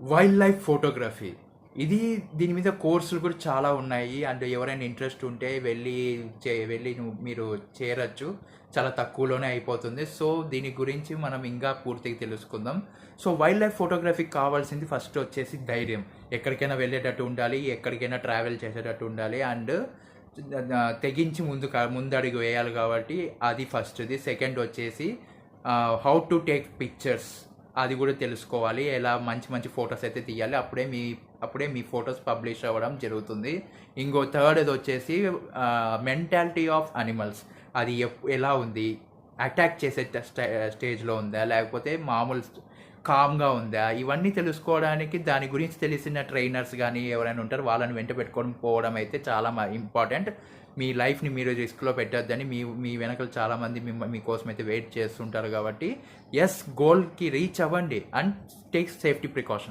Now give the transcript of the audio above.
Wild life photography. దీని మీద కోర్సులు కూడా చాలా ఉన్నాయి. అండ్ ఎవరైనా ఇంట్రెస్ట్ ఉంటే వెళ్ళి మీరు చేరొచ్చు. చాలా తక్కువలోనే అయిపోతుంది. సో దీని గురించి మనం ఇంకా పూర్తిగా తెలుసుకుందాం. సో వైల్డ్ లైఫ్ ఫోటోగ్రఫీకి కావాల్సింది ఫస్ట్ వచ్చేసి ధైర్యం. ఎక్కడికైనా వెళ్ళేటట్టు ఉండాలి, ఎక్కడికైనా ట్రావెల్ చేసేటట్టు ఉండాలి. అండ్ తెగించి ముందడుగు వేయాలి. కాబట్టి అది ఫస్ట్ది. సెకండ్ వచ్చేసి హౌ టు టేక్ పిక్చర్స్, అది కూడా తెలుసుకోవాలి. ఎలా మంచి మంచి ఫొటోస్ అయితే తీయాలి. అప్పుడే మీ ఫొటోస్ పబ్లిష్ అవ్వడం జరుగుతుంది. ఇంకో థర్డ్ వచ్చేసి మెంటాలిటీ ఆఫ్ అనిమల్స్. అది ఎలా ఉంది, అటాక్ చేసే స్టేజ్లో ఉందా, లేకపోతే మామూలు కామ్గా ఉందా, ఇవన్నీ తెలుసుకోవడానికి దాని గురించి తెలిసిన ట్రైనర్స్ కానీ ఎవరైనా ఉంటారు, వాళ్ళని వెంట పెట్టుకొని పోవడం అయితే చాలా ఇంపార్టెంట్. మీ లైఫ్ని మీరు రిస్క్లో పెట్టొద్దని మీ వెనకలు చాలామంది మీకోసం అయితే వెయిట్ చేస్తుంటారు. కాబట్టి గోల్కి రీచ్ అవ్వండి అండ్ టేక్ సేఫ్టీ ప్రికాషన్.